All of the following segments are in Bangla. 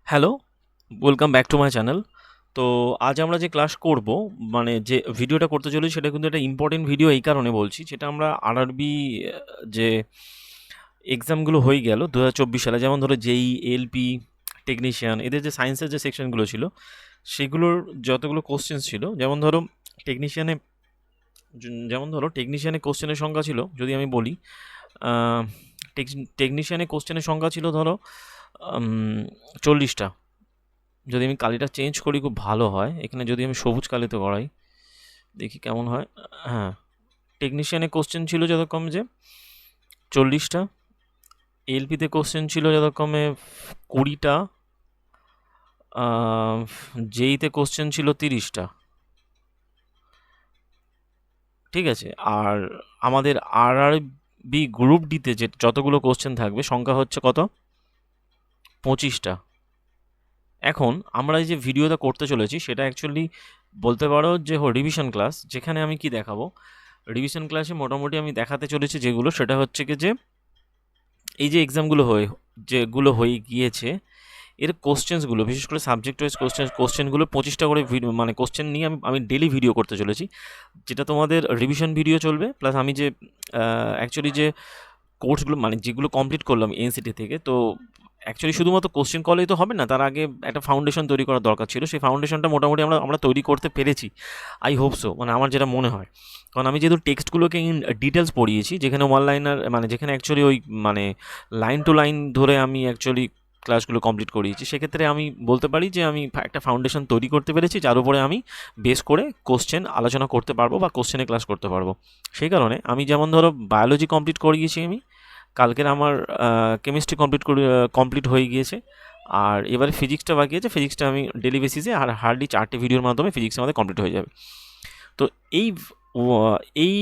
Hello, welcome back to my channel. তো আজ আমরা যে ক্লাস করব, মানে যে ভিডিওটা করতে চলেছি সেটা কিন্তু একটা ইম্পর্টেন্ট ভিডিও এই কারণে বলছি, যেটা আমরা আরআরবি যে এক্সামগুলো হয়ে গেল 2024 সালে, যেমন ধরো জেই, এলপি, টেকনিশিয়ান, এদের যে সায়েন্সের যে সেকশনগুলো ছিল সেগুলোর যতগুলো কোশ্চেন্স ছিল, টেকনিশিয়ানে যেমন ধরো টেকনিশিয়ানে কোশ্চেনের সংখ্যা ছিল, যদি আমি বলি টেকনিশিয়ানে কোশ্চেনের সংখ্যা ছিল ধরো 40টা। যদি আমি কালিটা চেঞ্জ করি খুব ভালো হয়, এখানে যদি আমি সবুজ কালিতে করাই দেখি কেমন হয়। হ্যাঁ, টেকনিশিয়ানে কোশ্চেন ছিল যতক্ষণ যে 40টা, এলপিতে কোশ্চেন ছিল যতক্ষণে 20টা, জেইতে কোশ্চেন ছিল 30টা। ঠিক আছে, আর আমাদের আরআরবি গ্রুপ ডিতে যে যতগুলো কোশ্চেন থাকবে সংখ্যা হচ্ছে কত, 25টা। এখন আমরা এই যে ভিডিওটা করতে চলেছি সেটা অ্যাকচুয়ালি বলতে পারো যে রিভিশন ক্লাস, যেখানে আমি কি দেখাবো। রিভিশন ক্লাসে মোটামুটি আমি দেখাতে চলেছি যেগুলো, সেটা হচ্ছে কি যে এই যে এক্সামগুলো যেগুলো হয়ে গিয়েছে এর কোশ্চেন্সগুলো, বিশেষ করে সাবজেক্ট ওয়াইজ কোশ্চেনগুলো 25টা করে ভিডিও, মানে কোশ্চেন নিয়ে আমি ডেলি ভিডিও করতে চলেছি, যেটা তোমাদের রিভিশন ভিডিও চলবে, প্লাস আমি যে অ্যাকচুয়ালি যে কোর্সগুলো মানে যেগুলো কমপ্লিট করলাম এনসিটি থেকে, তো অ্যাকচুয়ালি শুধুমাত্র কোশ্চেন কলেই তো হবে না, তার আগে একটা ফাউন্ডেশন তৈরি করার দরকার ছিল। সেই ফাউন্ডেশনটা মোটামুটি আমরা তৈরি করতে পেরেছি, আই হোপ সো, মানে আমার যেটা মনে হয়। কারণ আমি যেহেতু টেক্সটগুলোকে ইন ডিটেলস পড়িয়েছি, যেখানে ওয়ান লাইনার মানে যেখানে অ্যাকচুয়ালি ওই মানে লাইন টু লাইন ধরে আমি অ্যাকচুয়ালি ক্লাসগুলো কমপ্লিট করিয়েছি, সেক্ষেত্রে আমি বলতে পারি যে আমি একটা ফাউন্ডেশন তৈরি করতে পেরেছি, যার উপরে আমি বেস করে কোশ্চেন আলোচনা করতে পারবো বা কোশ্চেনে ক্লাস করতে পারবো। সেই কারণে আমি যেমন ধরো বায়োলজি কমপ্লিট করিয়েছি আমি, কালকের আমার কেমিস্ট্রি কমপ্লিট হয়ে গিয়েছে, আর এবারে ফিজিক্সটা বাকি আছে। ফিজিক্সটা আমি ডেলি বেসিসে আর হার্ডলি 4টে ভিডিওর মাধ্যমে ফিজিক্স আমাদের কমপ্লিট হয়ে যাবে। তো এই এই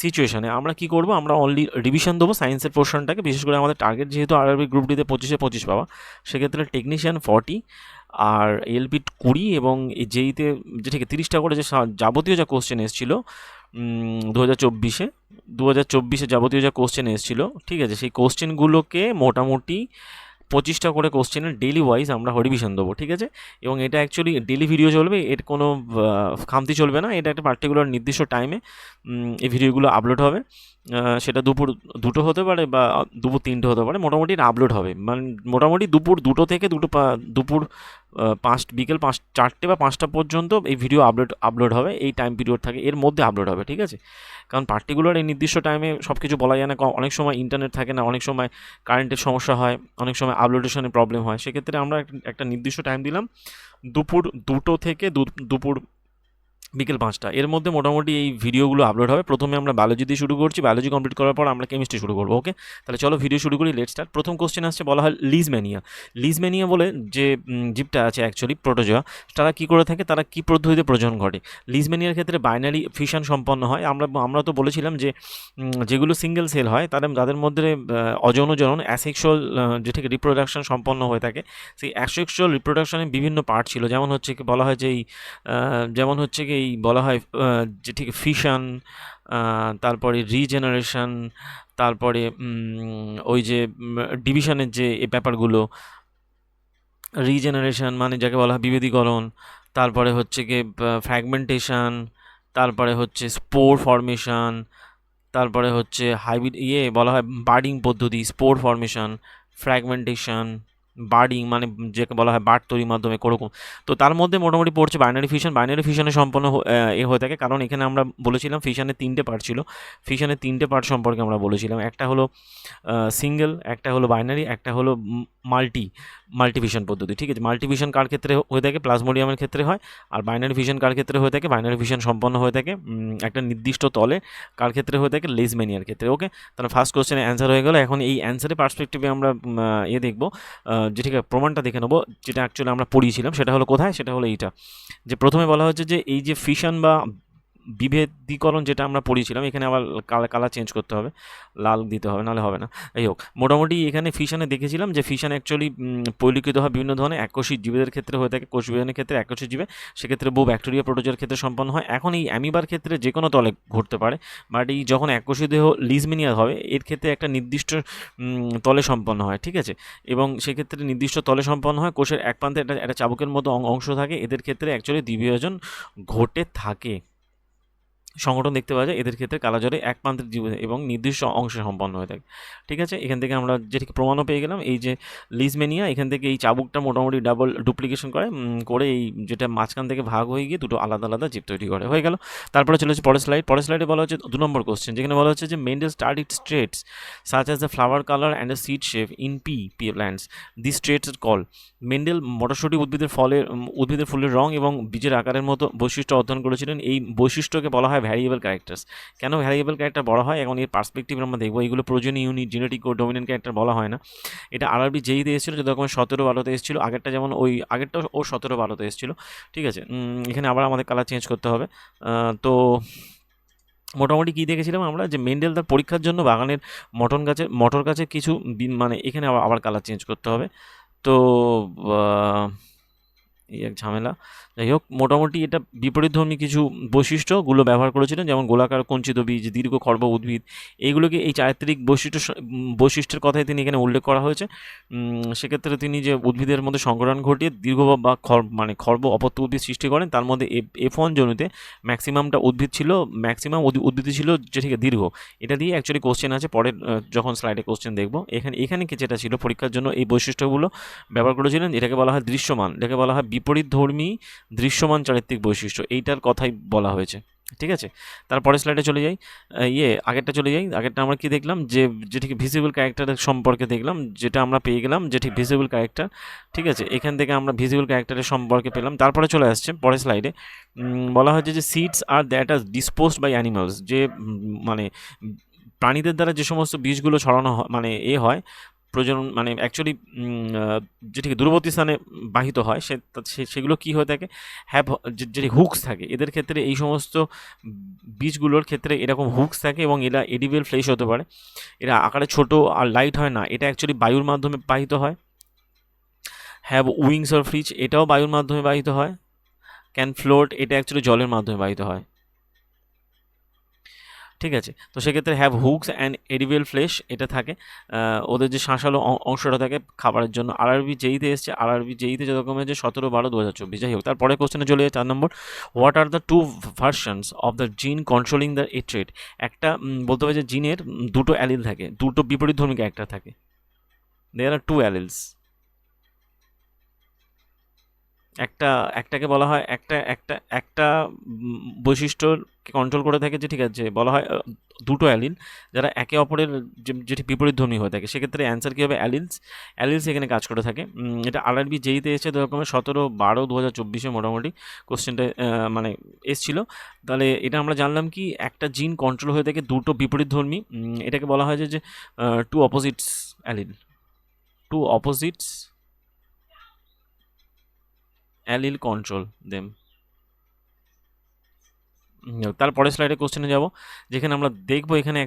সিচুয়েশানে আমরা কি করব, আমরা অনলি রিভিশন দেবো সায়েন্সের পোর্শনটাকে। বিশেষ করে আমাদের টার্গেট যেহেতু আরআরবি গ্রুপ ডিতে 25-25 পাওয়া, সেক্ষেত্রে টেকনিশিয়ান 40 আর এলপি 20 এবং এই জেইতে যে ঠিক 30টা করে যে যাবতীয় যা কোশ্চেন এসেছিলো 2024-এ যাবতীয় যা কোশ্চেন এসেছিলো, ঠিক আছে, সেই কোশ্চেনগুলোকে মোটামুটি 25টা করে কোশ্চেনের ডেলি ওয়াইজ আমরা রিভিশন দেবো, ঠিক আছে। এবং এটা অ্যাকচুয়ালি ডেলি ভিডিও চলবে, এর কোনো খামতি চলবে না, এটা একটা পার্টিকুলার নির্দিষ্ট টাইমে এই ভিডিওগুলো আপলোড হবে। সেটা দুপুর 2টো হতে পারে বা দুপুর 3টে হতে পারে, মোটামুটি আপলোড হবে, মানে মোটামুটি দুপুর 2টো থেকে দুপুর বিকেল 4টে বা 5টা পর্যন্ত এই ভিডিও আপলোড হবে। এই টাইম পিরিয়ড থাকে, এর মধ্যে আপলোড হবে, ঠিক আছে। কারণ পার্টিকুলার এই নির্দিষ্ট টাইমে সব কিছু বলা যায় না, অনেক সময় ইন্টারনেট থাকে না, অনেক সময় কারেন্টের সমস্যা হয়, অনেক সময় আপলোডেশনের প্রবলেম হয়। সেক্ষেত্রে আমরা একটা নির্দিষ্ট টাইম দিলাম, দুপুর 2টো থেকে দুপুর বিকেল 5টা, এর মধ্যে মোটামুটি এই ভিডিওগুলো আপলোড হবে। প্রথমে আমরা বায়োলজি দিয়ে শুরু করছি, বায়োলজি কমপ্লিট করার পর আমরা কেমিস্ট্রি শুরু করবো। ওকে, তাহলে চলো ভিডিও শুরু করি, লেট স্টার্ট। প্রথম কোশ্চেন আসছে, বলা হয় লিজম্যানিয়া বলে যে জীবটা আছে অ্যাকচুয়ালি প্রোটোজোয়া, তারা কী করে থাকে, তারা কী পদ্ধতিতে প্রজনন ঘটে। লিজম্যানিয়ার ক্ষেত্রে বাইনারি ফিশন সম্পন্ন হয়। আমরা তো বলেছিলাম যে যেগুলো সিঙ্গেল সেল হয় তাদের মধ্যে অযৌন জনন অ্যাসেক্সুয়াল যে থেকে রিপ্রোডাকশন সম্পন্ন হয়ে থাকে। সেই অ্যাসেক্সুয়াল রিপ্রোডাকশনের বিভিন্ন পার্ট ছিল, যেমন হচ্ছে কি বলা হয় যে যেমন হচ্ছে কি বলা হয় যে ঠিক ফিশন, তারপরে রিজেনারেশন, তারপরে ওই যে ডিভিশনের যে এই ব্যাপারগুলো, রিজেনারেশন মানে যাকে বলা হয় বিভেদীকরণ, তারপরে হচ্ছে কি ফ্র্যাগমেন্টেশন, তারপরে হচ্ছে স্পোর ফর্মেশন, তারপরে হচ্ছে হাইব্রিড বলা হয় বার্ডিং পদ্ধতি, স্পোর ফর্মেশন, ফ্র্যাগমেন্টেশন, বার্ডিং মানে যাকে বলা হয় বার্ড তৈরির মাধ্যমে কোরকম। তো তার মধ্যে মোটামুটি পড়ছে বাইনারি ফিশনে সম্পন্ন হয়ে থাকে। কারণ এখানে আমরা বলেছিলাম ফিশনের 3টে পার্ট ছিল, ফিশনের 3টে পার্ট সম্পর্কে আমরা বলেছিলাম। একটা হলো সিঙ্গেল, একটা হলো বাইনারি, একটা হলো মাল্টিভিশন পদ্ধতি, ঠিক আছে। মাল্টিভিশন কার ক্ষেত্রে হয়ে থাকে, প্লাজমোডিয়ামের ক্ষেত্রে হয়। আর বাইনারি ভিশন কার ক্ষেত্রে হয়ে থাকে, বাইনারি ভিশন সম্পন্ন হয়ে থাকে একটা নির্দিষ্ট তলে, কার ক্ষেত্রে হয়ে থাকে, লিজম্যানিয়ার ক্ষেত্রে। ওকে, তাহলে ফার্স্ট কোশ্চেনের অ্যান্সার হয়ে গেল। এখন এই অ্যান্সারের পার্সপেক্টিভে আমরা দেখবো, যে ঠিক আছে প্রমাণটা দেখে নেবো, যেটা অ্যাকচুয়ালি আমরা পড়িয়েছিলাম। সেটা হলো কোথায়, সেটা হলো এইটা, যে প্রথমে বলা হচ্ছে যে এই যে ফিশন বা বিভেদীকরণ যেটা আমরা পড়িয়েছিলাম, এখানে আবার কালার চেঞ্জ করতে হবে, লাল দিতে হবে, নাহলে হবে না। যাই হোক, মোটামুটি এখানে ফিশনে দেখেছিলাম যে ফিশন অ্যাকচুয়ালি পরিলক্ষিত হয় বিভিন্ন ধরনের এককোষী জীবের ক্ষেত্রে হয়ে থাকে, কোষ বিভাজনের ক্ষেত্রে এককোষী জীবে, সেক্ষেত্রে বহু ব্যাকটেরিয়া প্রোটোজোয়ার ক্ষেত্রে সম্পন্ন হয়। এখন এই অ্যামিবার ক্ষেত্রে যে কোনো তলে ঘটতে পারে, বাট এই যখন এককোষী দেহ লিজমিনিয়া হবে, এর ক্ষেত্রে একটা নির্দিষ্ট তলে সম্পন্ন হয়, ঠিক আছে, এবং সেক্ষেত্রে নির্দিষ্ট তলে সম্পন্ন হয়, কোষের এক প্রান্তে একটা চাবুকের মতো অংশ থাকে, এদের ক্ষেত্রে অ্যাকচুয়ালি দ্বিবিভাজন ঘটে থাকে। সংগঠন দেখতে পাওয়া যায় এদের ক্ষেত্রে কালাজ্বরে এক প্রান্তের জীব এবং নির্দিষ্ট অংশে সম্পন্ন হয়ে থাকে, ঠিক আছে। এখান থেকে আমরা যেটিকে প্রমাণও পেয়ে গেলাম, এই যে লিজমেনিয়া, এখান থেকে এই চাবুকটা মোটামুটি ডাবল ডুপ্লিকেশন করে এই যেটা মাঝখান থেকে ভাগ হয়ে গিয়ে দুটো আলাদা আলাদা জীব তৈরি করে, হয়ে গেল। তারপরে চলেছে পরের স্লাইডে বলা হচ্ছে 2 নম্বর কোশ্চেন, যেখানে বলা হচ্ছে যে Mendel studied traits such as the flower colour and the seed shape in P plants, this traits call. Mendel মটরশুঁটি উদ্ভিদের ফুলের রং এবং বীজের আকারের মতো বৈশিষ্ট্য অধ্যয়ন করেছিলেন। এই বৈশিষ্ট্যকে বলা হয় ভ্যারিয়েবল ক্যারেক্টার্স। কেন ভ্যারিয়েবল ক্যারেক্টার বলা হয়, এখন এর পার্সপেক্টিভ আমরা দেখবো। এইগুলো প্রয়োজনীয় ইউনিট, জেনেটিক ও ডোমিনেন্ট ক্যারেক্টার বলা হয় না। এটা আরআরবি যেইতে এসেছিলো, যে রকম 17-12তে এসেছিলো, আগেরটা যেমন ওই আগেরটা ও 17-12তে এসেছিলো, ঠিক আছে। এখানে আবার আমাদের কালার চেঞ্জ করতে হবে। তো মোটামুটি কী দেখেছিলাম আমরা, যে মেন্ডেল তার পরীক্ষার জন্য বাগানের মটর গাছের কিছু মানে এখানে আবার কালার চেঞ্জ করতে হবে। তো এই এক ঝামেলা। যাই হোক, মোটামুটি এটা বিপরীতধর্মী কিছু বৈশিষ্ট্যগুলো ব্যবহার করেছিলেন, যেমন গোলাকার কুঞ্চিত বীজ, দীর্ঘ খর্ব উদ্ভিদ, এইগুলোকে এই চারিত্রিক বৈশিষ্ট্যের কথাই তিনি এখানে উল্লেখ করা হয়েছে। সেক্ষেত্রে তিনি যে উদ্ভিদের মধ্যে সংকরণ ঘটিয়ে দীর্ঘ বা খর্ব অপত্য উদ্ভিদ সৃষ্টি করেন, তার মধ্যে F1 জনুতে ম্যাক্সিমামটা উদ্ভিদ ছিল, উদ্ভিদ ছিল যেটিকে দীর্ঘ। এটা দিয়ে অ্যাকচুয়ালি কোশ্চেন আছে পরের যখন স্লাইডে কোশ্চেন দেখবো। এখানে যেটা ছিল পরীক্ষার জন্য এই বৈশিষ্ট্যগুলো ব্যবহার করেছিলেন। এটাকে বলা হয় দৃশ্যমান, এটাকে বলা হয় বিপরীতধর্মী দৃশ্যমান চারিত্রিক বৈশিষ্ট্য, এইটার কথাই বলা হয়েছে, ঠিক আছে। তারপরে স্লাইডে চলে যাই, আগেরটা আমরা কি দেখলাম, যেটিকে ভিজিবল ক্যারেক্টারের সম্পর্কে দেখলাম, যেটা আমরা পেয়ে গেলাম যেটি ভিজিবল ক্যারেক্টার, ঠিক আছে। এখান থেকে আমরা ভিজিবল ক্যারেক্টারের সম্পর্কে পেলাম। তারপরে চলে আসছে পরের স্লাইডে, বলা হয়েছে যে seeds are that are disposed by animals, যে মানে প্রাণীদের দ্বারা যে সমস্ত বীজগুলো ছড়ানো হয়, মানে হয় প্রজনন, মানে অ্যাকচুয়ালি যেটি দূরবর্তী স্থানে বাহিত হয়, সেগুলো কী হয়ে থাকে, যেটি হুকস থাকে, এদের ক্ষেত্রে এই সমস্ত বীজগুলোর ক্ষেত্রে এরকম হুকস থাকে, এবং এরা এডিবল ফ্লেশ হতে পারে। এরা আকারে ছোট আর লাইট হয় না, এটা অ্যাকচুয়ালি বায়ুর মাধ্যমে বাহিত হয়। হ্যাভ উইংস অর ফ্লিচ, এটাও বায়ুর মাধ্যমে বাহিত হয়। ক্যান ফ্লোট, এটা অ্যাকচুয়ালি জলের মাধ্যমে বাহিত হয়, ঠিক আছে। তো সেক্ষেত্রে have hooks and edible flash, এটা থাকে, ওদের যে শাঁসালো অংশটা থাকে খাবারের জন্য। আরআরবি যেইতে এসছে, যেরকম হয়েছে 17-12-2024। যাই হোক, তারপরে কোশ্চেনে চলে যায় 4 নম্বর, what are the 2 versions of the gene controlling the a trait. একটা বলতে হবে যে জিনের দুটো অ্যালিল থাকে, দুটো বিপরীতধর্মী ক্যারেক্টার থাকে, দেয়ার আর 2 অ্যালিলস। একটাকে বলা হয় একটা বৈশিষ্ট্যকে কন্ট্রোল করে থাকে, যে ঠিক আছে, বলা হয় দুটো অ্যালিল যারা একে অপরের যেটি বিপরীতধর্মী হয়ে থাকে, সেক্ষেত্রে অ্যান্সার কী হবে, অ্যালিলস এখানে কাজ করে থাকে। এটা আরআরবি যেইতে এসেছে রকমের 17-12-2024 মোটামুটি কোশ্চেনটা মানে এসছিল। তাহলে এটা আমরা জানলাম কি, একটা জিন কন্ট্রোল হয়ে থাকে দুটো বিপরীতধর্মী, এটাকে বলা হয় যে two opposites allele control them. তারপরে স্লাইডে কোশ্চেনে যাব, যেখানে আমরা দেখবো এখানে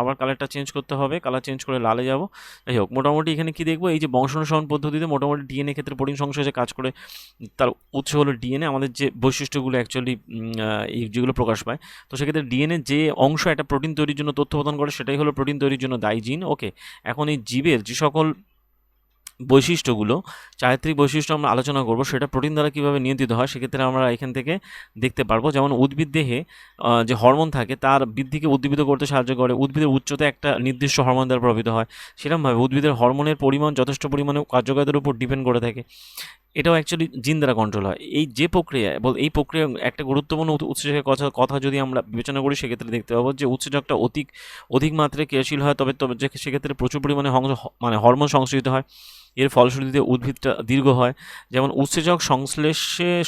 আবার কালারটা চেঞ্জ করতে হবে, কালার চেঞ্জ করে লালে যাব। যাই হোক, মোটামুটি এখানে কি দেখবো, এই যে বংশানুসরণ পদ্ধতিতে মোটামুটি ডিএনএ ক্ষেত্রে প্রোটিন সংশ্লেষে কাজ করে, তার উৎস হলো ডিএনএ। আমাদের যে বৈশিষ্ট্যগুলো অ্যাকচুয়ালি এই যেগুলো প্রকাশ পায়, তো সেক্ষেত্রে ডিএনএ যে অংশ একটা প্রোটিন তৈরির জন্য তথ্য প্রদান করে, সেটাই হলো প্রোটিন তৈরির জন্য দায়ী জিন। ওকে, এখন এই জীবের যে সকল বৈশিষ্ট্যগুলো, চারিত্রিক বৈশিষ্ট্য আমরা আলোচনা করব, সেটা প্রোটিন দ্বারা কীভাবে নিয়ন্ত্রিত হয়, সেক্ষেত্রে আমরা এখান থেকে দেখতে পারবো। যেমন উদ্ভিদ দেহে যে হরমোন থাকে, তার বৃদ্ধিকে উদ্দীপিত করতে সাহায্য করে। উদ্ভিদের উচ্চতা একটা নির্দিষ্ট হরমোন দ্বারা প্রভাবিত হয়, সেরকমভাবে উদ্ভিদের হরমোনের পরিমাণ যথেষ্ট পরিমাণে কার্যকারিতার উপর ডিপেন্ড করে থাকে। এটাও অ্যাকচুয়ালি জিন দ্বারা কন্ট্রোল হয়। এই প্রক্রিয়া একটা গুরুত্বপূর্ণ উৎসেচকের কথা যদি আমরা বিবেচনা করি, সেক্ষেত্রে দেখতে পাবো যে উৎসেচকটা অধিক মাত্রায় ক্রিয়াশীল হয়, তবে সেক্ষেত্রে প্রচুর পরিমাণে হরমোন সংশ্লেষিত হয়। এর ফলশ্রুতিতে উদ্ভিদটা দীর্ঘ হয়। যেমন উৎসেচক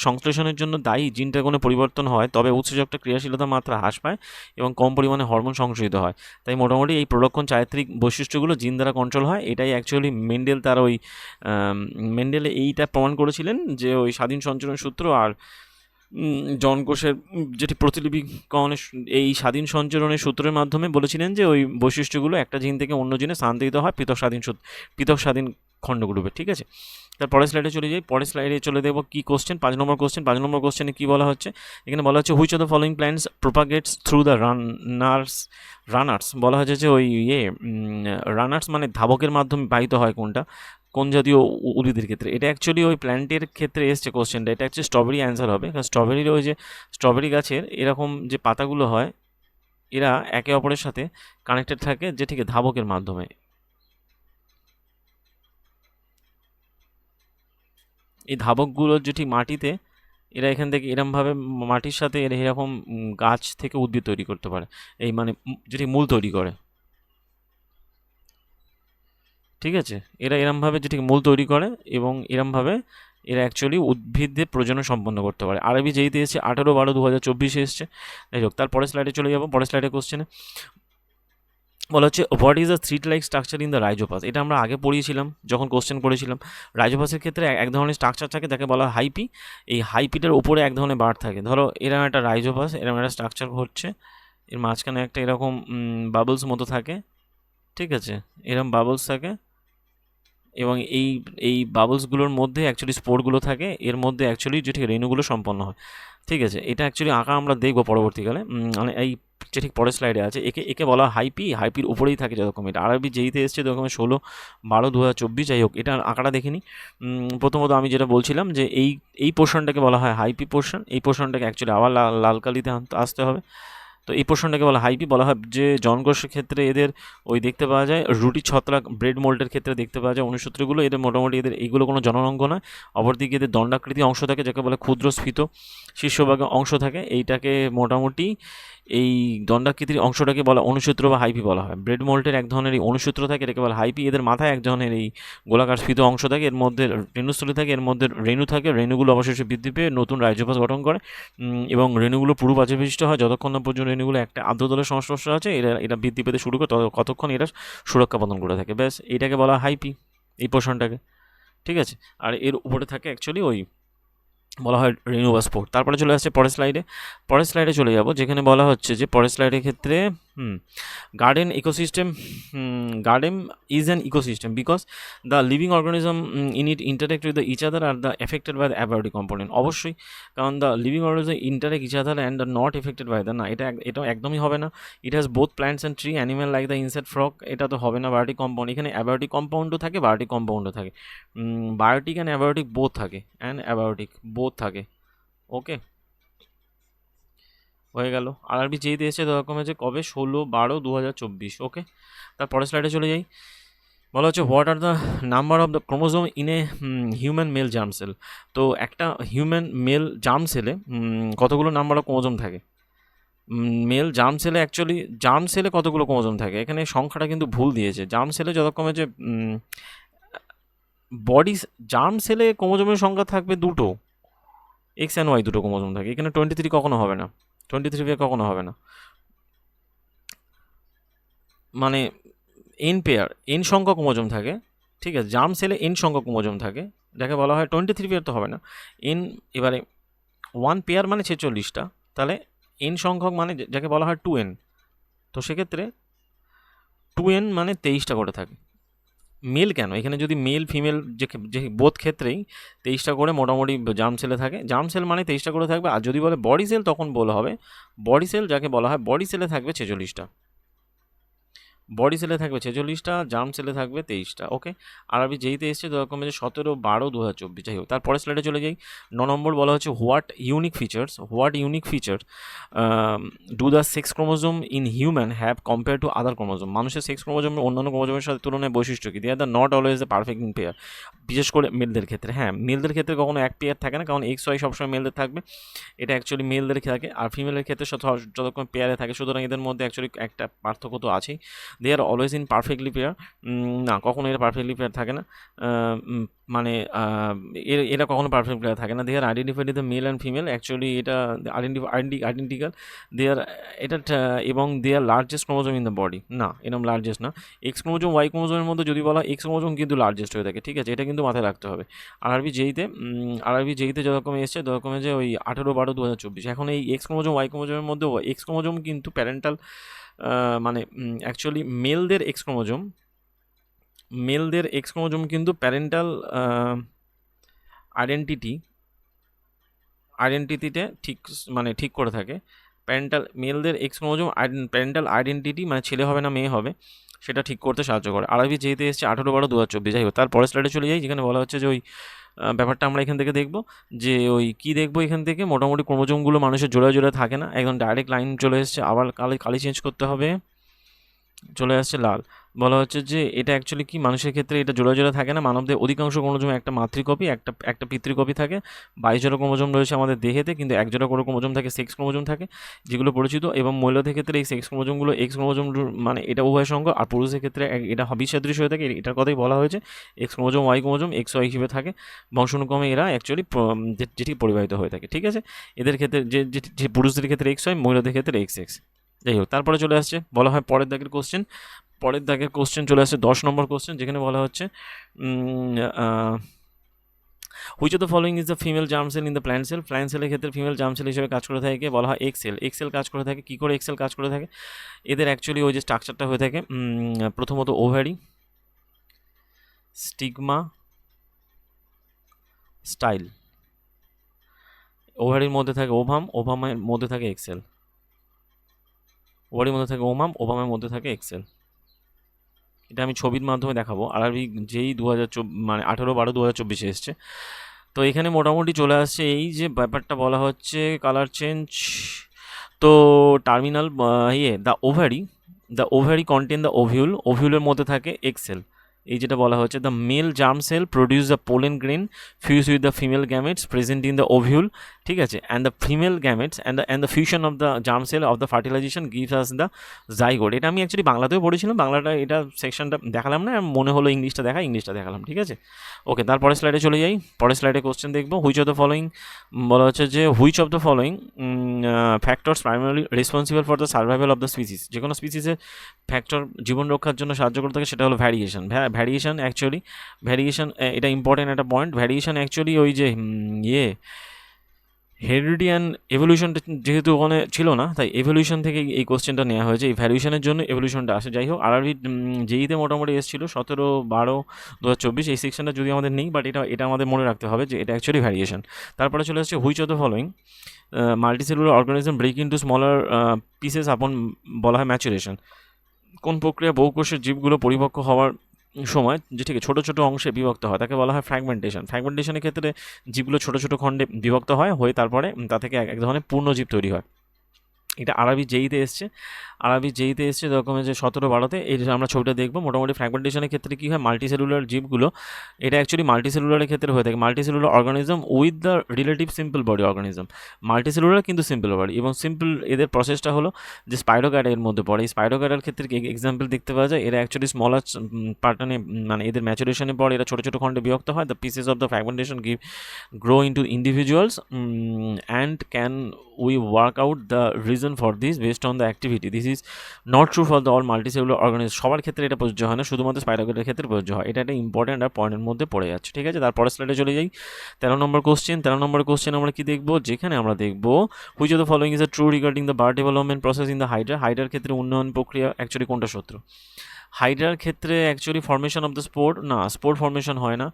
সংশ্লেষণের জন্য দায়ী জিনটার কোনো পরিবর্তন হয়, তবে উৎসেচকটা ক্রিয়াশীলতার মাত্রা হ্রাস পায় এবং কম পরিমাণে হরমোন সংশ্লেষিত হয়। তাই মোটামুটি এই প্রলক্ষণ চারিত্রিক বৈশিষ্ট্যগুলো জিন দ্বারা কন্ট্রোল হয়। এটাই অ্যাকচুয়ালি মেন্ডেল এইটা প্রমাণ করেছিলেন, যে ওই স্বাধীন সঞ্চরণ সূত্র আর জন কোষের যেটি প্রতিলিপিকরণের এই স্বাধীন সঞ্চরণের সূত্রের মাধ্যমে বলেছিলেন যে ওই বৈশিষ্ট্যগুলো একটা জিন থেকে অন্য জিনে স্থানান্তরিত হয় পৃথক স্বাধীন খণ্ডগ্রুপে। ঠিক আছে, তার পরের স্লাইডে চলে যাই। পরের স্লাইডে চলে দেখবো কী কোশ্চেন, 5 নম্বর কোশ্চেন। 5 নম্বর কোশ্চেনে কী বলা হচ্ছে, এখানে বলা হচ্ছে which of the following plants propagates through the runners বলা হচ্ছে যে ওই রানার্স মানে ধাবকের মাধ্যমে বাহিত হয় কোনটা, কোন জাতীয় উদ্ভিদের ক্ষেত্রে। এটা অ্যাকচুয়ালি ওই প্ল্যান্টের ক্ষেত্রে এসছে কোশ্চেনটা, এটা হচ্ছে স্ট্রবেরি অ্যান্সার হবে, কারণ স্ট্রবেরির ওই যে স্ট্রবেরি গাছের এরকম যে পাতাগুলো হয় এরা একে অপরের সাথে কানেক্টেড থাকে যে ঠিক ধাবকের মাধ্যমে। এই ধাবকগুলো যে ঠিক মাটিতে এরা এখান থেকে এরমভাবে মাটির সাথে এরা এরকম গাছ থেকে উদ্ভিদ তৈরি করতে পারে, এই মানে যেটি মূল তৈরি করে। ঠিক আছে, এরা এরমভাবে যেটি মূল তৈরি করে এবং এরমভাবে এরা অ্যাকচুয়ালি উদ্ভিদদের প্রজনন সম্পন্ন করতে পারে। আরবি যেইতে এসছে 18/12/2024 এসছে। যাই হোক, তার পরের স্লাইডে চলে যাবো। পরের স্লাইডে কোশ্চেনে বলা হচ্ছে what is the thread like structure in the Rhizopus. এটা আমরা আগে পড়িয়েছিলাম যখন কোশ্চেন করেছিলাম। রাইজোপাসের ক্ষেত্রে এক ধরনের স্ট্রাকচার থাকে যাকে বলা হয় হাইপি। এই হাইপিটার উপরে এক ধরনের বার থাকে। ধরো এরকম একটা রাইজোপাস, এরকম একটা স্ট্রাকচার হচ্ছে, এর মাঝখানে একটা এরকম বাবলস মতো থাকে। ঠিক আছে, এরকম বাবলস থাকে এবং এই এই বাবলসগুলোর মধ্যে অ্যাকচুয়ালি স্পোরগুলো থাকে, এর মধ্যে অ্যাকচুয়ালি যে ঠিক রেণুগুলো সম্পন্ন হয়। ঠিক আছে, এটা অ্যাকচুয়ালি আঁকা আমরা দেখবো পরবর্তীকালে, মানে এই যে ঠিক পরের স্লাইডে আছে। একে একে বলা হয় হাইপি। হাইপির উপরেই থাকে যতক্ষণ, এটা আরবি যেইতে এসছে তখন 16/12/2024। যাই হোক, এটা আঁকাটা দেখিনি। প্রথমত আমি যেটা বলছিলাম যে এই পোর্শনটাকে বলা হয় হাইপি পোর্শন। এই পোর্শনটাকে অ্যাকচুয়ালি আবার লাল কালিতে আসতে হবে। তো এই পোর্শনটাকে বলা হাইপি। বলা হয় যে জনকোষের ক্ষেত্রে এদের ওই দেখতে পাওয়া যায় রুটি ছত্রাক ব্রেড মোল্ডের ক্ষেত্রে দেখতে পাওয়া যায় অনুসূত্রগুলো। এদের মোটামুটি এদের এইগুলো কোনো জননাঙ্গ নয়। অপরদিকে এদের দণ্ডাকৃতি অংশ থাকে যাকে বলে ক্ষুদ্র স্ফীত শীর্ষভাগে অংশ থাকে, এইটাকে মোটামুটি এই দণ্ডাকৃতির অংশটাকে বলা অনুসূত্র বা হাইপি বলা হয়। ব্রেড মোল্টের এক ধরনের এই অনুসূত্র থাকে, এটাকে বলা হাইপি। এদের মাথায় এক ধরনের এই গোলাকার স্ফীত অংশ থাকে, এর মধ্যে রেণুস্থলী থাকে, এর মধ্যে রেণু থাকে। রেণুগুলো অবশেষে বৃদ্ধি পেয়ে নতুন রাইজোপাস গঠন করে এবং রেণুগুলো পুরু প্রাচীর বিশিষ্ট হয় যতক্ষণ না পর্যন্ত রেণুগুলো একটা আর্দ্রতলের সংস্পর্শে আছে। এটা বৃদ্ধি পেতে শুরু করে কতক্ষণ এরা সুরক্ষা প্রদান করে থাকে। ব্যাস, এটাকে বলা হয় হাইপি, এই পোর্শনটাকে। ঠিক আছে, আর এর উপরে থাকে অ্যাকচুয়ালি ওই বলা হয় রেণু বা স্পোর। তারপরে চলে আসছে পরের স্লাইডে। পরের স্লাইডে চলে যাব, যেখানে বলা হচ্ছে যে পরের স্লাইডের ক্ষেত্রে garden ecosystem. Garden is an ecosystem because the living organism in it interact with the each other are the affected by the abiotic component. অবশ্যই, কারণ the living organism interact each other and the not affected by the, না এটা একদমই হবে না। It has both plants and tree animal like the insect frog, এটা তো হবে না। বায়োটিক কম্পাউন্ড, এখানে অ্যাবায়োটিক কম্পাউন্ডও থাকে বায়োটিক কম্পাউন্ডও থাকে। বায়োটিক অ্যান্ড অ্যাবায়োটিক বোথ থাকে, থাকে। ওকে, হয়ে গেল। আরআরবি যেই দিয়েছে তখন হচ্ছে কবে 16/12/2024। ওকে, তারপরের স্লাইডে চলে যাই। বলা হচ্ছে what are the number of the chromosome in a human male germ cell. তো একটা হিউম্যান মেল জার্ম সেলে কতগুলো নাম্বার অফ ক্রোমোজোম থাকে? মেল জার্ম সেলে অ্যাকচুয়ালি জার্ম সেলে কতগুলো ক্রোমোজোম থাকে, এখানে সংখ্যাটা কিন্তু ভুল দিয়েছে। জার্ম সেলে যতক্ষণে যে বডি জার্ম সেলে ক্রোমোজোমের সংখ্যা থাকবে দুটো, এক্স অ্যান্ড ওয়াই দুটো ক্রোমোজোম থাকে। এখানে 23 কখনো হবে না, 23 কখনো হবে না। মানে এন সংখ্যক ক্রোমোজোম থাকে। ঠিক আছে, জার্ম সেলে এন সংখ্যক ক্রোমোজোম থাকে, যাকে বলা হয় 23 পেয়ার তো হবে না। এন এবারে 1 পেয়ার মানে 46টা, তাহলে এন সংখ্যক মানে যাকে বলা হয় 2n। তো সেক্ষেত্রে 2n মানে 23টা করে থাকে। মেল কেন, এখানে যদি মেল ফিমেল যে বোধ ক্ষেত্রেই 23টা করে মোটামুটি জার্ম সেলে থাকে। জার্ম সেল মানে 23টা করে থাকবে। আর যদি বলে বডি সেল তখন বলা হবে বডি সেল, যাকে বলা হয় বডি সেলে থাকবে 46টা। বডি সেলে থাকবে 46টা, জার্ম সেলে থাকবে 23টা। ওকে, আরবি যেইতে এসছে তখন হচ্ছে 17/12/2024। যাই হোক, তারপরে স্লাইডে চলে যাই। 9 নম্বর বলা হচ্ছে what unique feature do the sex chromosome in human have compare to other chromosome. মানুষের সেক্স ক্রোমোজোমের অন্যান্য ক্রোমোজোমের সাথে তুলনায় বৈশিষ্ট্য কি? They are the not always the perfect in pair. বিশেষ করে মেলদের ক্ষেত্রে, হ্যাঁ মেলদের ক্ষেত্রে কখনো এক পেয়ার থাকে না, কারণ এক্স ওয়াই সবসময় মেলদের থাকবে। এটা অ্যাকচুয়ালি মেলদের থাকে, আর ফিমেলের ক্ষেত্রে যতক্ষণ পেয়ারে থাকে। সুতরাং এদের মধ্যে অ্যাকচুয়ালি একটা পার্থক্য তো আছেই। দে are always in perfectly pair. না, কখনো এরা পারফেক্টলি পেয়ার থাকে না। মানে এরা কখনো পারফেক্ট পেয়ার থাকে না। They are identified the male and female, actually এটা আইডেন্টিক্যাল। দে আর এটা এবং they are largest chromosome in the body. না, এরকম লার্জেস্ট না। এক্স ক্রোমোজোম ওয়াই ক্রোমোজোমের মধ্যে যদি বলা এক্স ক্রোমোজোম কিন্তু লার্জেস্ট হয়ে থাকে, ঠিক আছে, এটা কিন্তু মাথায় রাখতে হবে। আরআরবি যেইতে যতরকমে এসছে ততরকমে যে ওই 18/12/2024। এখন এই এক্স ক্রোমোজোম ওয়াই ক্রোমোজোমের মধ্যে এক্স ক্রোমোজোম কিন্তু প্যারেন্টাল, মানে অ্যাকচুয়ালি মেলদের এক্স ক্রোমোজোম কিন্তু প্যারেন্টাল আইডেন্টিটিতে ঠিক করে থাকে। মেলদের এক্স ক্রোমোজোম প্যারেন্টাল আইডেন্টিটি, মানে ছেলে হবে না মেয়ে হবে, সেটা ঠিক করতে সাহায্য করে। আরআরবি যেতে এসছে 18/12/2024। যাই হোক, তার পরের স্লাইডে চলে যাই, যেখানে বলা হচ্ছে যে ওই ব্যাপারটা আমরা এখান থেকে দেখব যে ওই কী দেখবো এখান থেকে, মোটামুটি ক্রোমোজোমগুলো মানুষের জোড়া জোড়া থাকে না, একদম ডাইরেক্ট লাইন চলে এসছে। আবার কালি চেঞ্জ করতে হবে, চলে আসছে লাল। বলা হচ্ছে যে এটা অ্যাকচুয়ালি কি, মানুষের ক্ষেত্রে এটা জোড়া জোড়া থাকে না। মানবদের অধিকাংশ ক্রোমোজোমে একটা মাতৃকপি, একটা পিতৃকপি থাকে। 22 জোড়া ক্রোমোজোম রয়েছে আমাদের দেহেতে, কিন্তু 1 জোড়া করে ক্রোমোজোম থাকে, সেক্স ক্রোমোজোম থাকে, যেগুলো পরিচিত। এবং মহিলাদের ক্ষেত্রে এই সেক্স ক্রোমোজোমগুলো এক্স ক্রোমোজোম, মানে এটা উভয় সঙ্গ। আর পুরুষের ক্ষেত্রে এটা বিসদৃশ হয়ে থাকে, এটার কথাই বলা হয়েছে। X chromosome Y chromosome X Y হিসেবে থাকে। বংশানুক্রমে এরা অ্যাকচুয়ালি যেটি পরিবাহিত হয়ে থাকে, ঠিক আছে। এদের ক্ষেত্রে যে পুরুষদের ক্ষেত্রে এক্স ওয়াই, মহিলাদের ক্ষেত্রে এক্স এক্স। যাই হোক, তারপরে চলে আসছে বলা হয় পরের দাগের কোশ্চেন চলে আসছে 10 নম্বর কোশ্চেন, যেখানে বলা হচ্ছে which of the following is the female germ sell in the plant sell. Plant সেলের ক্ষেত্রে ফিমেল জার্ম সেল হিসেবে কাজ করে থাকে বলা হয় এক্সেল কাজ করে থাকে। কী করে এক্সেল কাজ করে থাকে? এদের অ্যাকচুয়ালি ওই যে স্ট্রাকচারটা হয়ে থাকে, প্রথমত ওভারি, স্টিগমা, স্টাইল। ওভারির মধ্যে থাকে ওভামের মধ্যে থাকে এক্সেল। ওভারির মধ্যে থাকে ওভামের মধ্যে থাকে এক্সেল। এটা আমি ছবির মাধ্যমে দেখাবো। আরআরবি যেই 18/12/2024 এসছে। তো এখানে মোটামুটি চলে আসছে এই যে ব্যাপারটা বলা হচ্ছে কালার চেঞ্জ। তো terminal the ovary contain the ওভিউলের মধ্যে থাকে এক্সেল। এই যেটা বলা হচ্ছে the male germ cell produce the pollen grain fuse with the female gametes present in the ovule, ঠিক আছে, and the female gametes and the fusion of the germ cell of the fertilisation gives us the zygote. এটা আমি অ্যাকচুয়ালি বাংলাতেও পড়েছিলাম, বাংলাটা এটা সেকশনটা দেখালাম না, মনে হলো ইংলিশটা দেখালাম, ঠিক আছে। ওকে, তারপরে স্লাইডে চলে যাই। পরের স্লাইডে কোশ্চেন দেখবো, হুইচ অফ দ্য ফলোইং, বলা হচ্ছে যে which of the following factors primarily responsible for the survival of the species. যে কোনো স্পিসিসের ফ্যাক্টর জীবন রক্ষার জন্য সাহায্য করে থাকে, সেটা হলো ভ্যারিয়েশন। ভ্যারিয়েশন এটা ইম্পর্টেন্ট একটা পয়েন্ট। ভ্যারিয়েশন অ্যাকচুয়ালি ওই যে হেরিডিয়ান এভলিউশনটা যেহেতু ওখানে ছিল না, তাই এভলিউশন থেকে এই কোশ্চেনটা নেওয়া হয়েছে। এই ভ্যারিয়েশনের জন্য এভলিউশনটা আসে। যাই হোক, আরআরবি যেইতে মোটামুটি এসেছিল 17/12/2024। এই সেকশনটা যদি আমাদের নেই, বাট এটা আমাদের মনে রাখতে হবে যে এটা অ্যাকচুয়ালি ভ্যারিয়েশন। তারপরে চলে আসছে which of the following multicellular organism break into smaller pieces upon, বলা হয় ম্যাচুরেশন। কোন প্রক্রিয়া বহুকোষের জীবগুলো পরিপক্ক হওয়ার সময় যে ঠিক ছোটো ছোটো অংশে বিভক্ত হয় তাকে বলা হয় ফ্র্যাগমেন্টেশনের ক্ষেত্রে জীবগুলো ছোটো ছোটো খণ্ডে বিভক্ত হয়ে তারপরে তা থেকে এক ধরনের পূর্ণজীব তৈরি হয়। এটা আরআরবি যেইতে এসছে রকমের যে 17/12-তে এই যে আমরা ছবিটা দেখবো। মোটামুটি ফ্র্যাগমেন্টেশনের ক্ষেত্রে কী হয়, মাল্টিসেলুলার জীবগুলো, এটা অ্যাকচুয়ালি মাল্টিসেলুলারের ক্ষেত্রে হয়ে থাকে। Multicellular organism with the relative simple body organism, multicellular কিন্তু সিম্পল বডি এবং সিম্পল। এদের প্রসেসটা হলো যে স্পাইরোগ্যাটা এর মধ্যে পড়ে। এই স্পাইরোগ্যাটার ক্ষেত্রে এক্সাম্পল দেখতে পাওয়া যায়। এরা অ্যাকচুয়ালি স্মলার পার্টনে, মানে এদের ম্যাচুরেশনের পর এরা ছোটো ছোটো খণ্ডে বিভক্ত হয়। The pieces of the fragmentation grow into individuals, and can we work out the reason for this based on the activity. This is not true for the all multicellular organisms. সবার ক্ষেত্রে এটা প্রযোজ্য হয় না, শুধুমাত্র স্পাইরোগ্যাটের ক্ষেত্রে প্রযোজ্য হয়। এটা একটা ইম্পর্টেন্ট আর পয়েন্টের মধ্যে পড়ে যাচ্ছে, ঠিক আছে। তারপরে স্লাইডে চলে যাই। 13 নম্বর কোশ্চেন আমরা কি দেখবো, যেখানে আমরা দেখবো which of the following is a true regarding the birth development process in the হাইড্রার ক্ষেত্রে উন্নয়ন প্রক্রিয়া অ্যাকচুয়ালি কোনটা সত্য? হাইড্রার ক্ষেত্রে actually formation of the spore formation হয় না।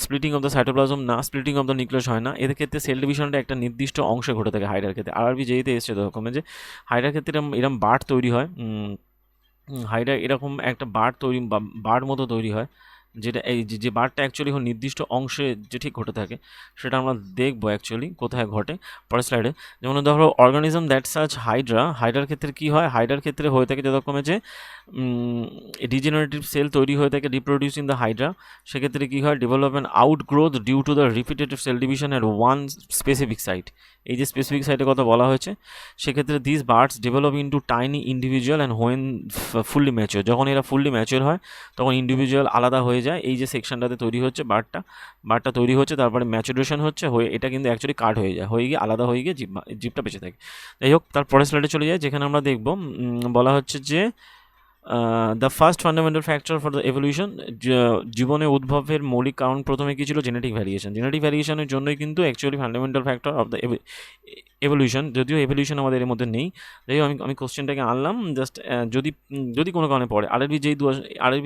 স্প্লিটিং অফ দ্য সাইটোপ্লাজম না, স্প্লিটিং অফ দ্য নিউক্লিয়াস হয় না। এদের ক্ষেত্রে সেল ডিভিশনটা একটা নির্দিষ্ট অংশে ঘটে থাকে হাইড্রার ক্ষেত্রে। আরআরবি যেইতে এসছে তখন যে হাইড্রার ক্ষেত্রে এরকম বার্ড তৈরি হয়, হাইড্রা এরকম একটা বার্ড মতো তৈরি হয়। যেটা এই যে বারটা অ্যাকচুয়ালি নির্দিষ্ট অংশে যে ঠিক ঘটে থাকে সেটা আমরা দেখবো অ্যাকচুয়ালি কোথায় ঘটে পরের স্লাইডে। যেমন ধরো অর্গানিজম দ্যাট সাচ হাইড্রার ক্ষেত্রে কী হয়, হাইড্রার ক্ষেত্রে হয়ে থাকে যতক্ষণে যে ডিজেনারেটিভ সেল তৈরি হয়ে থাকে রিপ্রোডিউসিং দ্য হাইড্রা, সেক্ষেত্রে কী হয় development outgrowth due to the repetitive cell division at one specific site. এই যে স্পেসিফিক সাইটের কথা বলা হয়েছে, সেক্ষেত্রে this birds develop into tiny individual and when fully mature, যখন এরা ফুললি ম্যাচিওর হয় তখন ইন্ডিভিজুয়াল আলাদা হয়ে যায়। এই যে সেকশনটাতে তৈরি হচ্ছে বার্ডটা তৈরি হচ্ছে, তারপরে ম্যাচুরেশন হচ্ছে, হয়ে এটা কিন্তু অ্যাকচুয়ালি কাট হয়ে যায়, হয়ে গিয়ে আলাদা হয়ে গিয়ে জীবটা বেঁচে থাকে। যাই হোক, তার পরের স্লাইডে চলে যায়, যেখানে আমরা দেখব বলা হচ্ছে যে the first fundamental factor for the evolution, জীবনে উদ্ভবের মৌলিক কারণ প্রথমে কী ছিল, জেনেটিক ভ্যারিয়েশন। জেনেটিক ভ্যারিয়েশনের জন্যই কিন্তু actually fundamental factor of the evolution, যদিও এভলিউশন আমাদের এর মধ্যে নেই। যাই হোক, আমি কোশ্চেনটাকে আনলাম জাস্ট যদি কোনো কারণে পড়ে। আরআরবি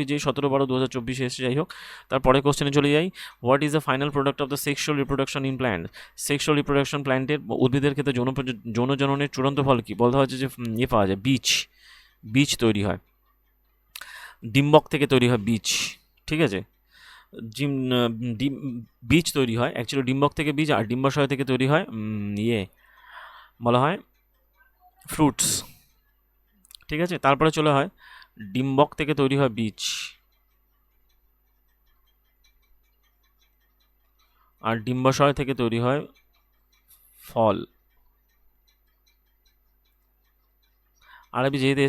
যেই 17/12/2024 এসেছে। যাই হোক, তারপরে কোশ্চেনে চলে যাই, what is the final product of the sexual reproduction in plant. Sexual reproduction প্ল্যান্টের উদ্ভিদের ক্ষেত্রে যৌন জননের চূড়ান্ত ফল কী, বলতে হচ্ছে যে পাওয়া যায় বীজ তৈরি হয়, ডিম্বক থেকে তৈরি হয় বীজ। ঠিক আছে, বীজ তৈরি হয় অ্যাকচুয়ালি ডিম্বক থেকে বীজ, আর ডিম্বাশয় থেকে তৈরি হয় বলা হয় ফ্রুটস। ঠিক আছে, তারপরে চলে হয় ডিম্বক থেকে তৈরি হয় বীজ, আর ডিম্বাশয় থেকে তৈরি হয় ফল। আরবি যেহেতু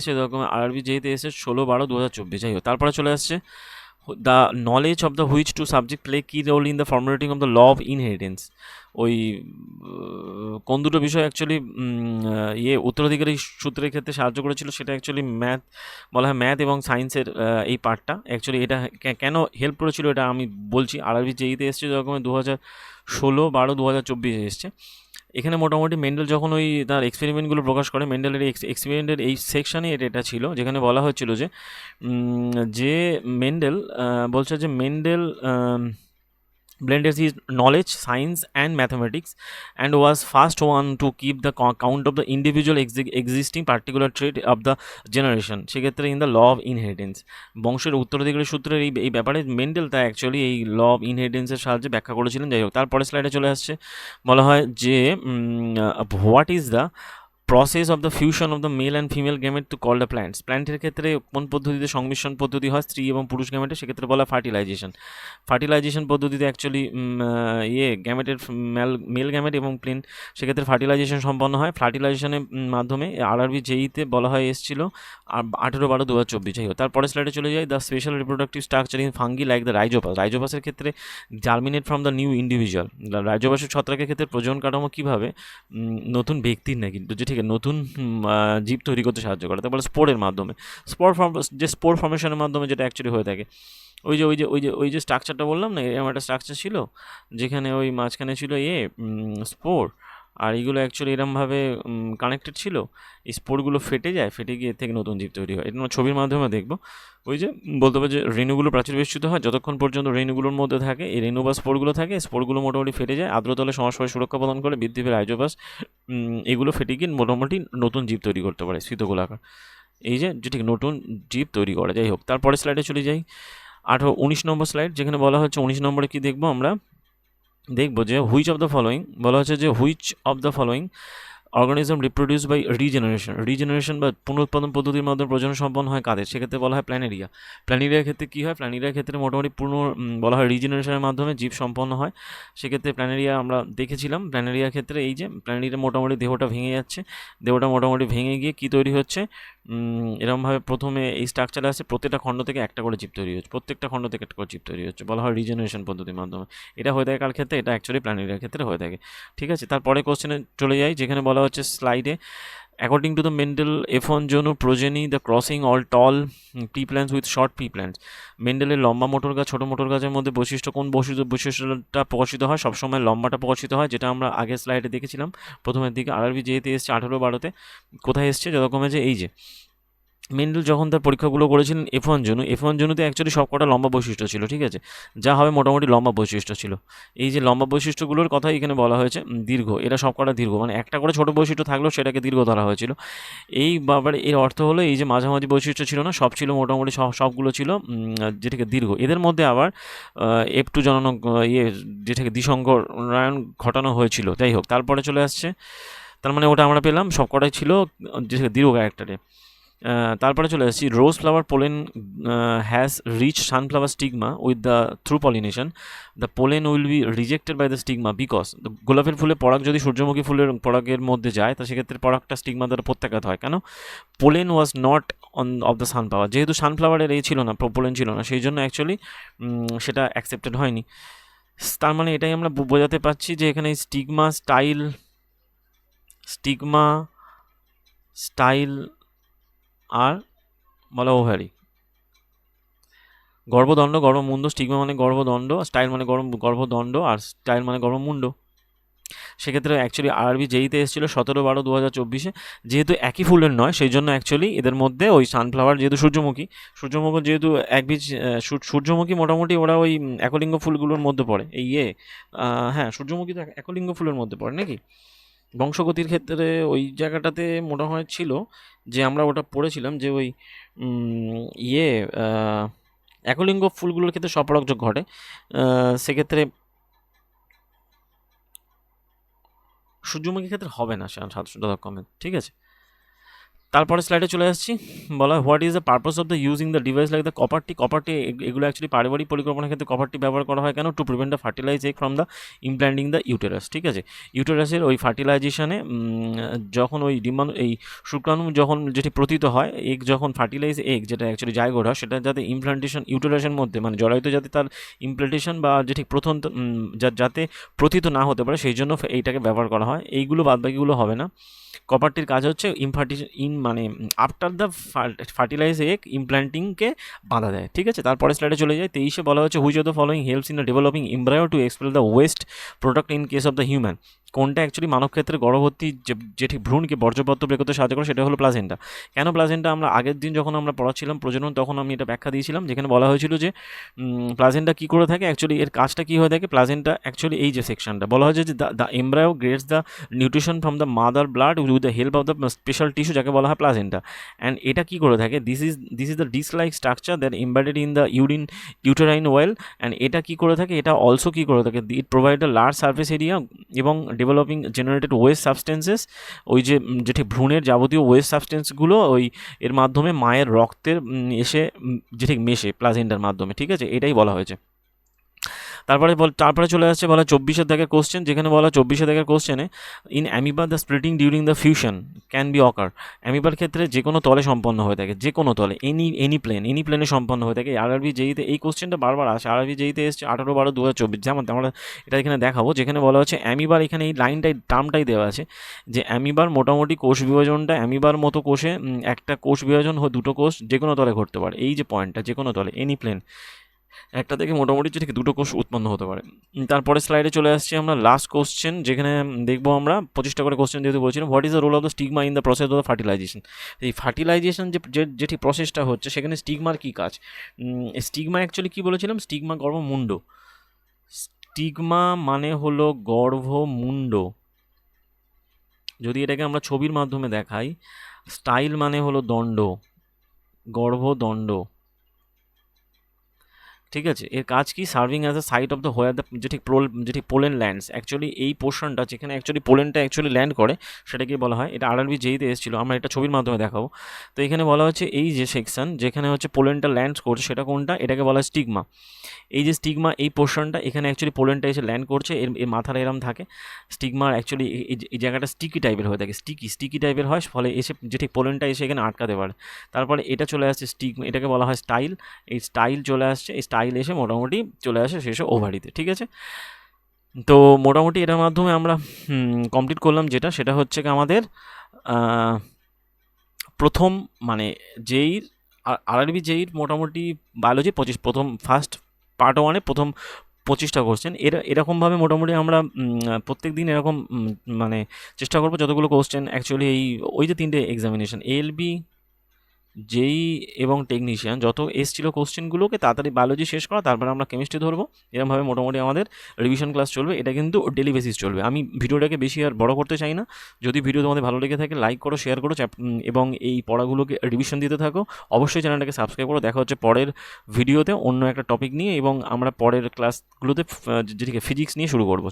এসে 16/12/2024। যাই হোক, তারপরে চলে আসছে the knowledge of the which two subject play কি role in the formulating of the law of inheritance. ওই কোন দুটো বিষয় অ্যাকচুয়ালি উত্তরাধিকারী সূত্রের ক্ষেত্রে সাহায্য করেছিল, সেটা অ্যাকচুয়ালি বলা হয় ম্যাথ এবং সায়েন্সের এই পার্টটা অ্যাকচুয়ালি এটা কেন হেল্প করেছিল এটা আমি বলছি। আরবি যেইতে এসছে যখন 2016/12/2024 এসছে। এখানে মোটামুটি মেন্ডেল যখন ওই তার এক্সপেরিমেন্টগুলো প্রকাশ করে, মেন্ডেলের এক্সপেরিমেন্টের এই সেকশানে এটা ছিল, যেখানে বলা হচ্ছিল যে মেন্ডেল বলছে যে Mendel blended his knowledge, science and mathematics, and was first one to keep the count of the individual existing particular trait of the generation. সেক্ষেত্রে in the law of inheritance, বংশের উত্তরাধিকারী সূত্রের এই ব্যাপারে মেন্ডেল তা অ্যাকচুয়ালি এই ল অফ ইনহেরিটেন্সের সাহায্যে ব্যাখ্যা করেছিলেন। যাই হোক, তারপরে স্লাইডে চলে আসছে, বলা হয় যে what is the process of the fusion of the male and female gamete to call the plants. প্ল্যান্টের ক্ষেত্রে কোন পদ্ধতিতে সংমিশ্রণ পদ্ধতি হয় স্ত্রী এবং পুরুষ গ্যামেটের, সেক্ষেত্রে বলা ফার্টিলাইজেশন পদ্ধতিতে অ্যাকচুয়ালি গ্যামেটের মেল গ্যামেট এবং প্লেন, সেক্ষেত্রে ফার্টিলাইজেশন সম্পন্ন হয়। ফার্টিলাইজেশনের মাধ্যমে আরআরবি যেইতে বলা হয় এসেছিল 18/12/2024। যাই হোক, তারপরে স্লাইডে চলে যায়, the special reproductive structure in fungi like the রাইজোপাসের ক্ষেত্রে germinate from the new individual. রাইজোপাসের ছত্রাকের ক্ষেত্রে প্রজনন কাঠামো কীভাবে নতুন ব্যক্তির না কিন্তু ঠিক আছে নতুন জীব তৈরি করতে সাহায্য করে, তারপরে স্পোরের মাধ্যমে স্পোর ফর্মেশনের মাধ্যমে যেটা অ্যাকচুয়ালি হয়ে থাকে। ওই যে স্ট্রাকচারটা বললাম না, এরকম একটা স্ট্রাকচার ছিল যেখানে ওই মাঝখানে ছিল স্পোর, আর এইগুলো অ্যাকচুয়ালি এরমভাবে কানেক্টেড ছিল, এই স্পোরগুলো ফেটে গিয়ে এর থেকে নতুন জীব তৈরি হয়। এটা আমরা ছবির মাধ্যমে দেখবো। ওই যে বলতে হবে যে রেণুগুলো প্রাচীর বেষ্টিত হয়, যতক্ষণ পর্যন্ত রেণুগুলোর মধ্যে থাকে এই রেণু বা স্পোরগুলো থাকে, স্পোরগুলো মোটামুটি ফেটে যায়, আর্দ্রতলে সংস্পর্শে সুরক্ষা প্রদান করে, বৃদ্ধি পেয়ে রাইজোপাস এগুলো ফেটে গিয়ে মোটামুটি নতুন জীব তৈরি করতে পারে স্থিতগোলাকার, এই যে ঠিক নতুন জীব তৈরি করে। যাই হোক, তারপরে স্লাইডে চলে যাই, 19 নম্বর স্লাইড, যেখানে বলা হচ্ছে 19 নম্বরে কি দেখবো আমরা, দেখবো যে হুইচ অফ দ্য ফলোয়িং, বলা হচ্ছে যে which of the following organism reproduce by regeneration বা পুনরুৎপাদন পদ্ধতির মাধ্যমে প্রজনন সম্পন্ন হয় কাদের, সেক্ষেত্রে বলা হয় প্ল্যানেরিয়ার ক্ষেত্রে কী হয়, প্ল্যানেরিয়ার ক্ষেত্রে মোটামুটি বলা হয় রিজেনারেশনের মাধ্যমে জীব সম্পন্ন হয়। সেক্ষেত্রে প্ল্যানেরিয়া আমরা দেখেছিলাম, প্ল্যানেরিয়ার ক্ষেত্রে এই যে প্ল্যানেরিয়া মোটামুটি দেহটা ভেঙে যাচ্ছে, দেহটা মোটামুটি ভেঙে গিয়ে কী তৈরি হচ্ছে, এরকমভাবে প্রথমে এই স্ট্রাকচারে আসছে, প্রত্যেকটা খণ্ড থেকে একটা করে জীব তৈরি হচ্ছে, বলা হয় রিজেনারেশন পদ্ধতির মাধ্যমে। এটা হয়ে থাকে কার ক্ষেত্রে, এটা অ্যাকচুয়ালি প্ল্যানেরিয়ার ক্ষেত্রে হয়ে থাকে। ঠিক আছে, তারপরে কোশ্চেনে চলে যাই, যেখানে বলা হচ্ছে স্লাইডে, according to the Mendel F1 জন্য progeny the crossing all tall pea plants with short pea plants. মেন্ডেলের লম্বা মোটর গাছ ছোটো মোটর গাছের মধ্যে কোন বৈশিষ্ট্যটা প্রকাশিত হয়, সবসময় লম্বাটা প্রকাশিত হয়, যেটা আমরা আগের স্লাইডে দেখেছিলাম প্রথমের দিকে। আরআরবি যেহেতু এসছে 18/12-তে, কোথায় এসছে যতক্ষণে যে এই যে মেন্ডেল যখন তার পরীক্ষাগুলো করেছিলেন F1 জনুতে অ্যাকচুয়ালি সব কটা লম্বা বৈশিষ্ট্য ছিল, ঠিক আছে, যা হবে মোটামুটি লম্বা বৈশিষ্ট্য ছিল। এই যে লম্বা বৈশিষ্ট্যগুলোর কথা এখানে বলা হয়েছে দীর্ঘ, এরা সব কটা দীর্ঘ, মানে একটা করে ছোট বৈশিষ্ট্য থাকলেও সেটাকে দীর্ঘ ধরা হয়েছিল। এই বাবার এর অর্থ হলো এই যে মাঝামাঝি বৈশিষ্ট্য ছিল না, সব ছিল মোটামুটি সবগুলো ছিল যেটাকে দীর্ঘ। এদের মধ্যে আবার F2 জনক যেটাকে দ্বিসংকরায়ন ঘটানো হয়েছিল। যাই হোক, তারপরে চলে আসছে, তার মানে ওটা আমরা পেলাম সব কটাই ছিল যেটাকে দীর্ঘ ক্যারেক্টারে। তারপরে চলে আসছি, rose flower pollen has reach sunflower stigma with the through pollination, the pollen will be rejected by the stigma because, গোলাপের ফুলে পরাগ যদি সূর্যমুখী ফুলের পরাগের মধ্যে যায় তা সেক্ষেত্রে পরাগটা স্টিগমা দ্বারা প্রত্যাঘাত হয়। কেন? Pollen was not on of the sunflower, যেহেতু সানফ্লাওয়ারের এই ছিল না, পোলেন ছিল না, সেই জন্য অ্যাকচুয়ালি সেটা অ্যাকসেপ্টেড হয়নি। তার মানে এটাই আমরা বোঝাতে পারছি যে এখানে স্টিগমা স্টাইল আর বলা ওভারি, গর্ভদণ্ড গর্ভমুণ্ড, স্টিগমা মানে গর্ভদণ্ড, স্টাইল মানে গর্ভদণ্ড, আর স্টাইল মানে গর্ভমুণ্ড। সেক্ষেত্রে অ্যাকচুয়ালি আরবি যেইতে এসেছিলো 17/12/2024, যেহেতু একই ফুলের নয় সেই জন্য অ্যাকচুয়ালি এদের মধ্যে ওই সানফ্লাওয়ার যেহেতু সূর্যমুখী যেহেতু একবীজ সূর্যমুখী মোটামুটি ওরা ওই একলিঙ্গ ফুলগুলোর মধ্যে পড়ে। হ্যাঁ, সূর্যমুখী তো একলিঙ্গ ফুলের মধ্যে পড়ে নাকি? বংশগতির ক্ষেত্রে ওই জায়গাটাতে মনে হয় ছিল যে আমরা ওটা পড়েছিলাম যে ওই ইয়ে একলিঙ্গ ফুলগুলোর ক্ষেত্রে স্বপরাগযোগ ঘটে। সেক্ষেত্রে সূর্যমুখীর ক্ষেত্রে হবে না, কমেন্ট, ঠিক আছে। তারপরে স্লাইডে চলে আসছি, বলা what is the purpose of the using the device like the copper T. এগুলো অ্যাকচুয়ালি পারিবারিক পরিকল্পনার ক্ষেত্রে কপারটি ব্যবহার করা হয় কেন? To prevent the fertilize egg from the implanting the uterus, ঠিক আছে। ইউটেরাসের ওই ফার্টিলাইজেশনে যখন ওই এই শুক্রাণু যখন যেটি প্রতীত হয়, এগ যখন ফার্টিলাইজ এগ যেটা অ্যাকচুয়ালি জায়গোট হয়, সেটা যাতে ইমপ্লান্টেশন ইউটেরাসের মধ্যে মানে জরায়ুতে যাতে তার ইমপ্লান্টেশন বা যেটি প্রথম যাতে প্রতীত না হতে পারে সেই জন্য এইটাকে ব্যবহার করা হয়। এইগুলো বাদবাকিগুলো হবে না। কপারটির কাজ হচ্ছে মানে আফটার দ্য ফার্টিলাইজ এগ ইমপ্ল্যান্টিংকে বাধা দেয়, ঠিক আছে। তারপরে স্লাইডে চলে যায়, 23 বলা হচ্ছে which of the following helps in the developing embryo to expel the waste product in case of the human. কোনটা অ্যাকচুয়ালি মানব ক্ষেত্রে গর্ভবতী যেটি ভ্রূণকে বর্জ্যপদার্থ বের করতে সাহায্য করে সেটা হলো প্লাজেন্টা। কেন প্লাজেন্টা? আমরা আগের দিন যখন আমরা পড়াচ্ছিলাম প্রজনন তখন আমি এটা ব্যাখ্যা দিয়েছিলাম, যেখানে বলা হয়েছিল যে প্লাজেন্টা কী করে থাকে, অ্যাকচুয়ালি এর কাজটা কী হয়ে থাকে। প্লাজেন্টা অ্যাকচুয়ালি এই যে সেকশনটা বলা হয়েছে যে the embryo gets the nutrition from the mother blood with the help of the special tissue যাকে বলা হয় প্লাজেন্টা। অ্যান্ড এটা কী করে থাকে, this is the disc like structure that embedded in the uterine wall. And এটা কী করে থাকে, এটা অলসো কী করে থাকে, it provide a large surface area এবং ডেভেলপিং জেনারেটেড ওয়েস্ট সাবস্টেন্সেস, ওই যে যেটি ভ্রূণের যাবতীয় ওয়েস্ট সাবস্টেন্সগুলো ওই এর মাধ্যমে মায়ের রক্তের এসে যেটি মেশে প্লাজেন্টার মাধ্যমে, ঠিক আছে, এটাই বলা হয়েছে। তারপরে চলে আসছে বলা 24 দাগের কোশ্চেন, যেখানে বলা 24 দাগের কোশ্চেনে in amoeba the splitting during the fusion can be occur. অ্যামিবার ক্ষেত্রে যে কোনো তলে সম্পন্ন হয়ে থাকে, যে কোনো তলে, এনি প্লেনে সম্পন্ন হয়ে থাকে। আরআরবি যেইতে এই কোশ্চেনটা বারবার আসে, আরআরবি যেইতে এসছে 18/12/2024, যেমন আমরা এটা এখানে দেখাবো, যেখানে বলা হচ্ছে অ্যামিবার, এখানে এই টার্মটাই দেওয়া আছে যে অ্যামিবার মোটামুটি কোষ বিভাজনটা অ্যামিবার মতো কোষে একটা কোষ বিভাজন দুটো কোষ যে কোনো তলে ঘটতে পারে। এই যে পয়েন্টটা, যে কোনো তলে, এনি প্লেন, একটা থেকে মোটামুটি থেকে দুটো কোষ উৎপন্ন হতে পারে। তারপরে স্লাইডে চলে আসছি আমরা লাস্ট কোশ্চেন, যেখানে দেখবো আমরা 25টা করে কোশ্চেন যেহেতু বলছিলাম, what is the role of the stigma in the process of the fertilization. এই ফার্টিলাইজেশন যেটি প্রসেসটা হচ্ছে সেখানে স্টিগমার কী কাজ? স্টিগমা অ্যাকচুয়ালি কী বলেছিলাম, স্টিগমা গর্ভমুণ্ড। স্টিগমা মানে হলো গর্ভমুণ্ড। যদি এটাকে আমরা ছবির মাধ্যমে দেখাই, স্টাইল মানে হলো দণ্ড, গর্ভদণ্ড, ঠিক আছে। এর কাজ কি? Serving as a site of the where the যেটি পোলেন ল্যান্ডস, অ্যাকচুয়ালি এই পোর্শনটা যেখানে অ্যাকচুয়ালি পোলেনটা অ্যাকচুয়ালি ল্যান্ড করে সেটাকে বলা হয়, এটা আরআরবি যেইতে এসেছিলো, আমরা এটা ছবির মাধ্যমে দেখাবো। তো এখানে বলা হচ্ছে এই যে সেকশন যেখানে হচ্ছে পোলেনটা ল্যান্ড করছে সেটা কোনটা, এটাকে বলা হয় স্টিগমা। এই যে স্টিগমা এই পোর্শনটা এখানে অ্যাকচুয়ালি পোলেনটা এসে ল্যান্ড করছে, এর মাথার এরম থাকে। স্টিগমার অ্যাকচুয়ালি এই জায়গাটা স্টিকি টাইপের হয়ে থাকে, স্টিকি টাইপের হয়, ফলে এসে যেটি পোলেনটা এসে এখানে আটকাতে পারে। তারপরে এটা চলে আসছে স্টিগমা, এটাকে বলা হয় স্টাইল। এই স্টাইল চলে আসছে, এই স্টাইল এসে মোটামুটি চলে আসে শেষে ওভারিতে, ঠিক আছে। তো মোটামুটি এটার মাধ্যমে আমরা কমপ্লিট করলাম, সেটা হচ্ছে কি আমাদের প্রথম মানে যেই আরআরবি যেই মোটামুটি বায়োলজি প্রথম ফার্স্ট পার্ট 1-এ প্রথম 25টা কোশ্চেন, এরকমভাবে মোটামুটি আমরা প্রত্যেক দিন এরকম মানে চেষ্টা করবো যতগুলো কোশ্চেন অ্যাকচুয়ালি ওই যে 3টে এক্সামিনেশন ALB যেই এবং টেকনিশিয়ান যত এসছিল কোশ্চেনগুলোকে তাড়াতাড়ি বায়োলজি শেষ করা, তারপরে আমরা কেমিস্ট্রি ধরবো। এরকমভাবে মোটামুটি আমাদের রিভিশন ক্লাস চলবে। এটা কিন্তু ডেলি বেসিস চলবে। আমি ভিডিওটাকে বেশি আর বড় করতে চাই না। যদি ভিডিও তোমাদের ভালো লেগে থাকে লাইক করো, শেয়ার করো, এবং এই পড়াগুলোকে রিভিশন দিতে থাকো। অবশ্যই চ্যানেলটাকে সাবস্ক্রাইব করো। দেখা হচ্ছে পরের ভিডিওতে অন্য একটা টপিক নিয়ে, এবং আমরা পরের ক্লাসগুলোতে যেটিকে ফিজিক্স নিয়ে শুরু করবো,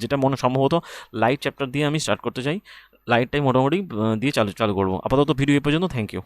যেটা মনে সম্ভবত লাইট চ্যাপ্টার দিয়ে আমি স্টার্ট করতে চাই। লাইটটাই মোটামুটি দিয়ে চালু করবো। আপাতত ভিডিও এ পর্যন্ত। Thank you.